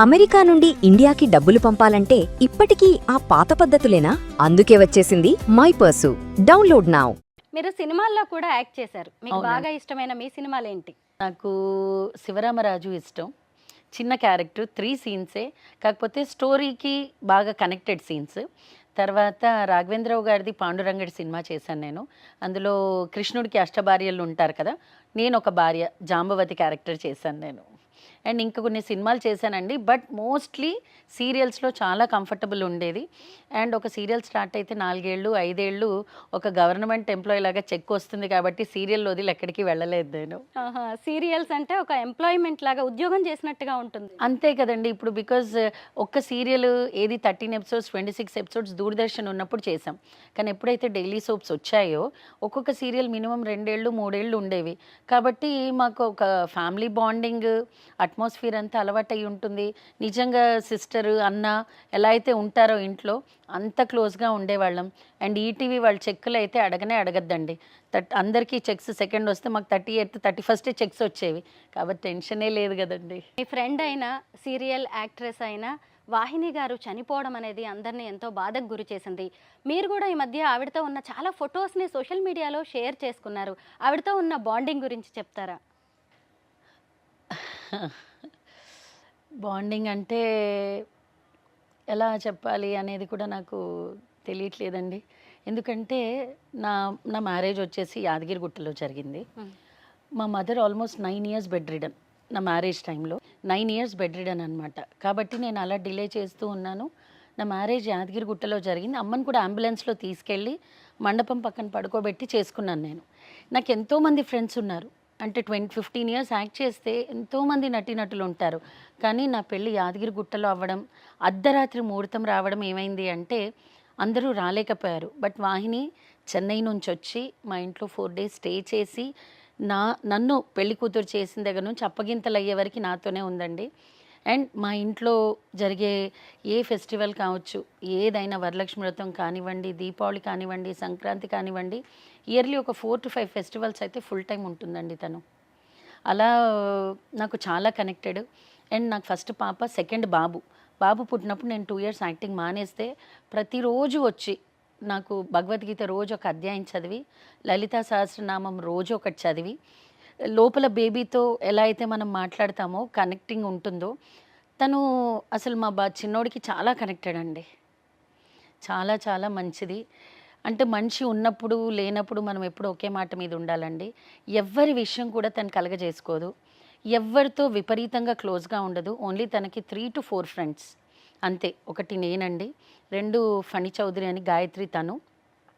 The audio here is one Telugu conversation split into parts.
అమెరికా నుండి ఇండియాకి డబ్బులు పంపాలంటే ఇప్పటికీ ఆ పాత పద్ధతులేనా? అందుకే వచ్చేసింది మై పర్సు. Download now. మీరు సినిమాల్లో కూడా యాక్ట్ చేశారు. మీకు అవునండి. బాగా ఇష్టమైన మీ సినిమాలు ఏంటి? నాకు శివరామరాజు ఇష్టం. చిన్న క్యారెక్టర్ 3 సీన్సే, కాకపోతే స్టోరీకి బాగా కనెక్టెడ్ సీన్స్. తర్వాత రాఘవేంద్రరావు గారిది పాండురంగడి సినిమా చేశాను నేను. అందులో కృష్ణుడికి అష్టభార్యలు ఉంటారు కదా, నేను ఒక భార్య జాంబవతి క్యారెక్టర్ చేశాను నేను. అండ్ ఇంకా కొన్ని సినిమాలు చేశానండి, బట్ మోస్ట్లీ సీరియల్స్లో చాలా కంఫర్టబుల్ ఉండేది. అండ్ ఒక సీరియల్ స్టార్ట్ అయితే 4 ఏళ్ళు 5 ఏళ్ళు ఒక గవర్నమెంట్ ఎంప్లాయీ లాగా చెక్ వస్తుంది కాబట్టి సీరియల్ వదిలి ఎక్కడికి వెళ్ళలేదు నేను. సీరియల్స్ అంటే ఒక ఎంప్లాయ్మెంట్ లాగా ఉద్యోగం చేసినట్టుగా ఉంటుంది. అంతే కదండి, ఇప్పుడు బికాజ్ ఒక్క సీరియల్ ఏది 13 ఎపిసోడ్స్ 26 ఎపిసోడ్స్ దూరదర్శన్ ఉన్నప్పుడు చేసాం. కానీ ఎప్పుడైతే డైలీ సోప్స్ వచ్చాయో ఒక్కొక్క సీరియల్ మినిమం 2 ఏళ్ళు 3 ఏళ్ళు ఉండేవి. కాబట్టి మాకు ఒక ఫ్యామిలీ బాండింగ్ అట్మాస్ఫియర్ అంతా అలవాటై ఉంటుంది. నిజంగా సిస్టర్ అన్న ఎలా అయితే ఉంటారో ఇంట్లో అంత క్లోజ్గా ఉండేవాళ్ళం. అండ్ ఈటీవీ వాళ్ళ చెక్కులు అయితే అడగనే అడగద్దండి. అందరికీ చెక్స్ సెకండ్ వస్తే మాకు 30th 31st చెక్స్ వచ్చేవి, కాబట్టి టెన్షనే లేదు కదండి. మీ ఫ్రెండ్ అయినా సీరియల్ యాక్ట్రెస్ అయినా వాహిని గారు చనిపోవడం అనేది అందరినీ ఎంతో బాధకు గురి చేసింది. మీరు కూడా ఈ మధ్య ఆవిడతో ఉన్న చాలా ఫొటోస్ని సోషల్ మీడియాలో షేర్ చేసుకున్నారు. ఆవిడతో ఉన్న బాండింగ్ గురించి చెప్తారా? బాండింగ్ అంటే ఎలా చెప్పాలి అనేది కూడా నాకు తెలియట్లేదండి. ఎందుకంటే నా నా మ్యారేజ్ వచ్చేసి యాదగిరిగుట్టలో జరిగింది. మా mother almost 9 years bed ridden. నా మ్యారేజ్ టైంలో 9 ఇయర్స్ బెడ్ రిడన్ అనమాట. కాబట్టి నేను అలా డిలే చేస్తూ ఉన్నాను. నా మ్యారేజ్ యాదగిరిగుట్టలో జరిగింది. అమ్మని కూడా అంబులెన్స్లో తీసుకెళ్ళి మండపం పక్కన పడుకోబెట్టి చేసుకున్నాను నేను. నాకు ఎంతోమంది ఫ్రెండ్స్ ఉన్నారు. అంటే 15 ఇయర్స్ యాక్ట్ చేస్తే ఎంతోమంది నటీనటులు ఉంటారు. కానీ నా పెళ్ళి యాదగిరిగుట్టలో అవ్వడం, అర్ధరాత్రి ముహూర్తం రావడం ఏమైంది అంటే అందరూ రాలేకపోయారు. బట్ వాహిని చెన్నై నుంచి వచ్చి మా ఇంట్లో 4 days స్టే చేసి నన్ను పెళ్లి కూతురు చేసిన దగ్గర నుంచి అప్పగింతలు అయ్యే వరకు నాతోనే ఉందండి. అండ్ మా ఇంట్లో జరిగే ఏ ఫెస్టివల్ కావచ్చు, ఏదైనా వరలక్ష్మి వ్రతం కానివ్వండి, దీపావళి కానివ్వండి, సంక్రాంతి కానివ్వండి, ఇయర్లీ ఒక 4 to 5 ఫెస్టివల్స్ అయితే ఫుల్ టైం ఉంటుందండి తను. అలా నాకు చాలా కనెక్టెడ్. అండ్ నాకు ఫస్ట్ పాప, సెకండ్ బాబు పుట్టినప్పుడు నేను 2 years యాక్టింగ్ మానేస్తే ప్రతిరోజు వచ్చి నాకు భగవద్గీత రోజు ఒక అధ్యాయం చదివి, లలితా సహస్రనామం రోజు ఒకటి చదివి, లోపల బేబీతో ఎలా అయితే మనం మాట్లాడతామో కనెక్టింగ్ ఉంటుందో తను అసలు మా చిన్నోడికి చాలా కనెక్టెడ్ అండి. చాలా చాలా మంచిది. అంటే మనిషి ఉన్నప్పుడు లేనప్పుడు మనం ఎప్పుడు ఒకే మాట మీద ఉండాలండి. ఎవ్వరి విషయం కూడా తను కలగజేసుకోదు. ఎవ్వరితో విపరీతంగా క్లోజ్గా ఉండదు. ఓన్లీ తనకి 3 to 4 ఫ్రెండ్స్ అంతే. ఒకటి నేనండి, 2 ఫణి చౌదరి అని గాయత్రి తను,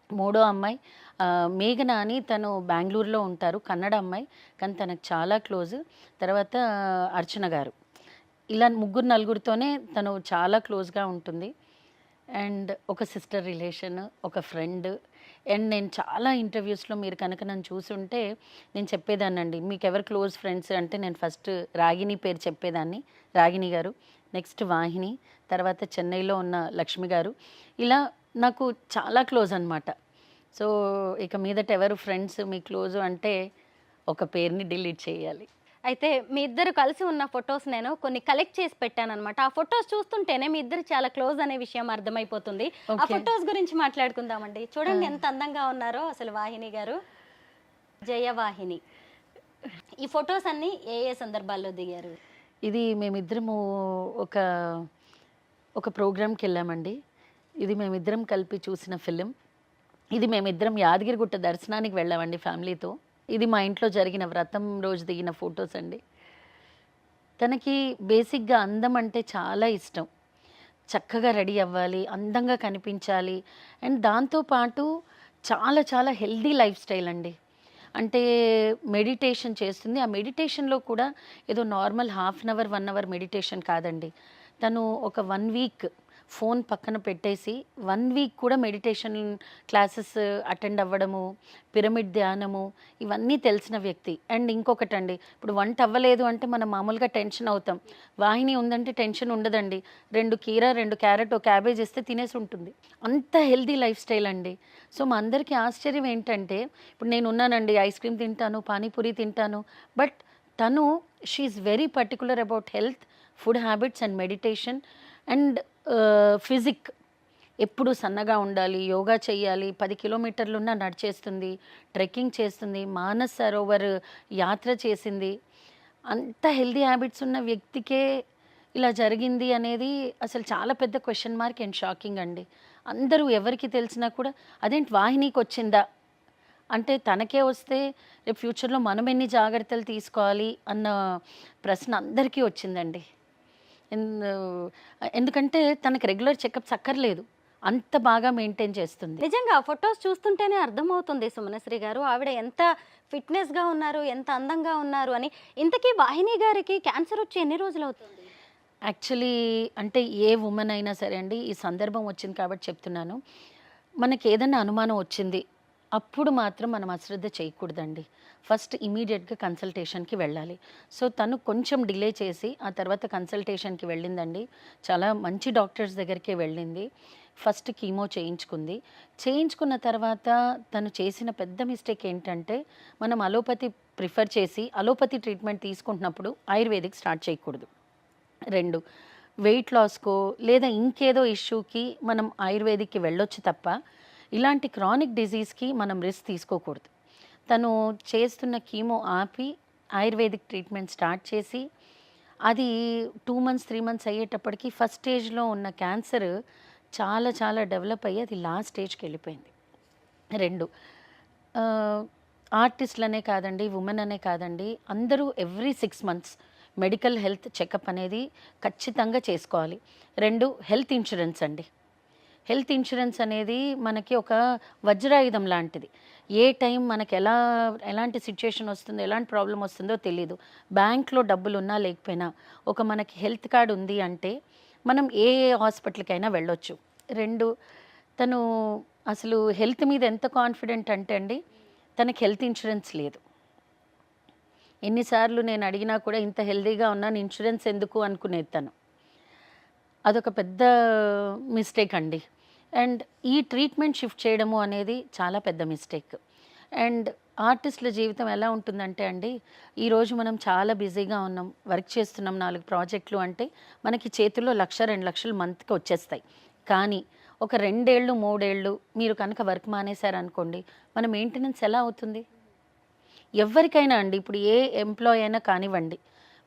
మూడో అమ్మాయి మేఘన అని తను బెంగళూరులో ఉంటారు, కన్నడ అమ్మాయి, కానీ తనకు చాలా క్లోజ్. తర్వాత అర్చన గారు. ఇలా 3 4తోనే తను చాలా క్లోజ్గా ఉంటుంది. అండ్ ఒక సిస్టర్ రిలేషన్, ఒక ఫ్రెండ్. అండ్ నేను చాలా ఇంటర్వ్యూస్లో మీరు కనుక నన్ను చూసుంటే నేను చెప్పేదాన్నండి, మీకు ఎవరు క్లోజ్ ఫ్రెండ్స్ అంటే నేను ఫస్ట్ రాగిణి పేరు చెప్పేదాన్ని, రాగిణి గారు, నెక్స్ట్ వాహిని, తర్వాత చెన్నైలో ఉన్న లక్ష్మి గారు. ఇలా నాకు చాలా క్లోజ్ అనమాట. సో ఇక మీదట ఎవరు ఫ్రెండ్స్ మీ క్లోజ్ అంటే ఒక పేరుని డిలీట్ చేయాలి. అయితే మీ ఇద్దరు కలిసి ఉన్న ఫొటోస్ నేను కొన్ని కలెక్ట్ చేసి పెట్టాను అనమాట. ఆ ఫొటోస్ చూస్తుంటేనే మీ ఇద్దరు చాలా క్లోజ్ అనే విషయం అర్థమైపోతుంది. ఆ ఫొటోస్ గురించి మాట్లాడుకుందామండి. చూడండి ఎంత అందంగా ఉన్నారో అసలు వాహిని గారు, జయవాహిని. ఈ ఫొటోస్ అన్ని ఏ ఏ సందర్భాల్లో దిగారు? ఇది మేమిద్దరము ఒక ప్రోగ్రామ్కి వెళ్ళామండి. ఇది మేమిద్దరం కలిపి చూసిన ఫిలిం. ఇది మేమిద్దరం యాదగిరిగుట్ట దర్శనానికి వెళ్ళామండి ఫ్యామిలీతో. ఇది మా ఇంట్లో జరిగిన వ్రతం రోజు దిగిన ఫొటోస్ అండి. తనకి బేసిక్గా అందం అంటే చాలా ఇష్టం. చక్కగా రెడీ అవ్వాలి, అందంగా కనిపించాలి. అండ్ దాంతోపాటు చాలా చాలా హెల్దీ లైఫ్ స్టైల్ అండి. అంటే మెడిటేషన్ చేస్తుంది. ఆ మెడిటేషన్లో కూడా ఏదో నార్మల్ 1/2 hour 1 hour మెడిటేషన్ కాదండి. తను ఒక 1 week ఫోన్ పక్కన పెట్టేసి 1 week కూడా మెడిటేషన్ క్లాసెస్ అటెండ్ అవ్వడము, పిరమిడ్ ధ్యానము, ఇవన్నీ తెలిసిన వ్యక్తి. అండ్ ఇంకొకటండి, ఇప్పుడు వంట అవ్వలేదు అంటే మనం మామూలుగా టెన్షన్ అవుతాం. వాహిని ఉందంటే టెన్షన్ ఉండదండి. 2 కీరా 2 క్యారెట్ 1 క్యాబేజ్ ఇస్తే తినేసి ఉంటుంది. అంత హెల్దీ లైఫ్ స్టైల్ అండి. సో మా అందరికీ ఆశ్చర్యం ఏంటంటే, ఇప్పుడు నేను ఉన్నానండి, ఐస్ క్రీమ్ తింటాను, పానీపూరి తింటాను, బట్ తను she is very particular about health. Food habits and meditation and physique. ఎప్పుడు సన్నగా ఉండాలి, యోగా చేయాలి, 10 కిలోమీటర్లున్న నడిచేస్తుంది, ట్రెక్కింగ్ చేస్తుంది, మానస్ సరోవర్ యాత్ర చేసింది. అంత హెల్దీ హ్యాబిట్స్ ఉన్న వ్యక్తికే ఇలా జరిగింది అనేది అసలు చాలా పెద్ద క్వశ్చన్ మార్క్ అండ్ షాకింగ్ అండి. అందరూ ఎవరికి తెలిసినా కూడా అదేంటి వాహినికి వచ్చిందా అంటే, తనకే వస్తే రేపు ఫ్యూచర్లో మనం ఎన్ని జాగ్రత్తలు తీసుకోవాలి అన్న ప్రశ్న అందరికీ వచ్చిందండి. ఎందుకంటే తనకి రెగ్యులర్ చెకప్స్ అక్కర్లేదు, అంత బాగా మెయింటైన్ చేస్తుంది. నిజంగా ఫొటోస్ చూస్తుంటేనే అర్థమవుతుంది సుమనశ్రీ గారు ఆవిడ ఎంత ఫిట్నెస్గా ఉన్నారు, ఎంత అందంగా ఉన్నారు అని. ఇంతకీ వాహిని గారికి క్యాన్సర్ వచ్చి ఎన్ని రోజులు అవుతుంది? యాక్చువల్లీ అంటే ఏ ఉమెన్ అయినా సరే అండి, ఈ సందర్భం వచ్చింది కాబట్టి చెప్తున్నాను, మనకి ఏదైనా అనుమానం వచ్చింది అప్పుడు మాత్రం మనం అశ్రద్ధ చేయకూడదండి. ఫస్ట్ ఇమీడియట్గా కన్సల్టేషన్కి వెళ్ళాలి. సో తను కొంచెం డిలే చేసి ఆ తర్వాత కన్సల్టేషన్కి వెళ్ళిందండి. చాలా మంచి డాక్టర్స్ దగ్గరికి వెళ్ళింది. ఫస్ట్ కీమో చేయించుకుంది. చేయించుకున్న తర్వాత తను చేసిన పెద్ద మిస్టేక్ ఏంటంటే, మనం అలోపతి ప్రిఫర్ చేసి అలోపతి ట్రీట్మెంట్ తీసుకుంటున్నప్పుడు ఆయుర్వేదిక్ స్టార్ట్ చేయకూడదు. 2, వెయిట్ లాస్కో లేదా ఇంకేదో ఇష్యూకి మనం ఆయుర్వేదిక్కి వెళ్ళొచ్చు తప్ప ఇలాంటి క్రానిక్ డిజీజ్కి మనం రిస్క్ తీసుకోకూడదు. తను చేస్తున్న కీమో ఆపి ఆయుర్వేదిక్ ట్రీట్మెంట్ స్టార్ట్ చేసి అది 2 మంత్స్ 3 మంత్స్ అయ్యేటప్పటికి ఫస్ట్ స్టేజ్లో ఉన్న క్యాన్సర్ చాలా చాలా డెవలప్ అయ్యి అది లాస్ట్ స్టేజ్కి వెళ్ళిపోయింది. 2, ఆర్టిస్టులనే కాదండి, ఉమెన్ అనే కాదండి, అందరూ every 6 months medical health checkup అనేది ఖచ్చితంగా చేసుకోవాలి. 2, హెల్త్ ఇన్సూరెన్స్ అండి. హెల్త్ ఇన్సూరెన్స్ అనేది మనకి ఒక వజ్రాయుధం లాంటిది. ఏ టైం మనకి ఎలాంటి సిచ్యుయేషన్ వస్తుందో, ఎలాంటి ప్రాబ్లం వస్తుందో తెలీదు. బ్యాంక్లో డబ్బులు ఉన్నా లేకపోయినా ఒక మనకి హెల్త్ కార్డ్ ఉంది అంటే మనం ఏ హాస్పిటల్కైనా వెళ్ళొచ్చు. 2, తను అసలు హెల్త్ మీద ఎంత కాన్ఫిడెంట్ అంటే అండి, తనకి హెల్త్ ఇన్సూరెన్స్ లేదు. ఎన్నిసార్లు నేను అడిగినా కూడా ఇంత హెల్తీగా ఉన్నాను ఇన్సూరెన్స్ ఎందుకు అనుకునేది తను. అదొక పెద్ద మిస్టేక్ అండి. అండ్ ఈ ట్రీట్మెంట్ షిఫ్ట్ చేయడము అనేది చాలా పెద్ద మిస్టేక్. అండ్ ఆర్టిస్టుల జీవితం ఎలా ఉంటుందంటే అండి, ఈరోజు మనం చాలా బిజీగా ఉన్నాం, వర్క్ చేస్తున్నాం, 4 ప్రాజెక్టులు అంటే మనకి చేతుల్లో 1-2 లక్షలు మంత్కి వచ్చేస్తాయి. కానీ ఒక 2 ఏళ్ళు 3 ఏళ్ళు మీరు కనుక వర్క్ మానేశారనుకోండి, మన మెయింటెనెన్స్ ఎలా అవుతుంది? ఎవరికైనా అండి, ఇప్పుడు ఏ ఎంప్లాయ్ అయినా కానివ్వండి,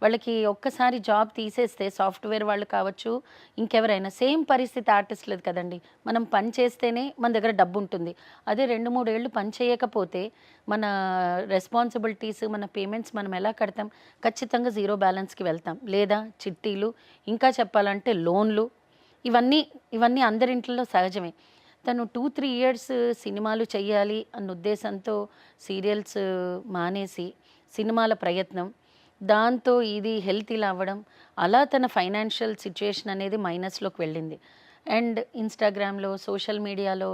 వాళ్ళకి ఒక్కసారి జాబ్ తీసేస్తే సాఫ్ట్వేర్ వాళ్ళు కావచ్చు, ఇంకెవరైనా సేమ్ పరిస్థితి ఆర్టిస్ట్లేదు కదండి. మనం పని చేస్తేనే మన దగ్గర డబ్బు ఉంటుంది. అదే 2-3 ఏళ్ళు పని చేయకపోతే మన రెస్పాన్సిబిలిటీస్, మన పేమెంట్స్ మనం ఎలా కడతాం? ఖచ్చితంగా జీరో బ్యాలెన్స్కి వెళ్తాం, లేదా చిట్టీలు, ఇంకా చెప్పాలంటే లోన్లు. ఇవన్నీ అందరింట్లో సహజమే. తను 2-3 ఇయర్స్ సినిమాలు చెయ్యాలి అన్న ఉద్దేశంతో సీరియల్స్ మానేసి సినిమాల ప్రయత్నం, దాంతో ఇది హెల్త్ ఇలా అవ్వడం, అలా తన ఫైనాన్షియల్ సిచ్యుయేషన్ అనేది మైనస్లోకి వెళ్ళింది. అండ్ ఇన్స్టాగ్రామ్లో, సోషల్ మీడియాలో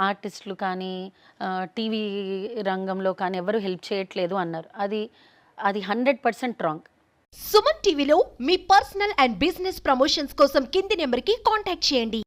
ఆర్టిస్టులు కానీ టీవీ రంగంలో కానీ ఎవరు హెల్ప్ చేయట్లేదు అన్నారు. అది 100% రాంగ్. సుమన్ టీవీలో మీ పర్సనల్ అండ్ బిజినెస్ ప్రమోషన్స్ కోసం కింది నెంబర్కి కాంటాక్ట్ చేయండి.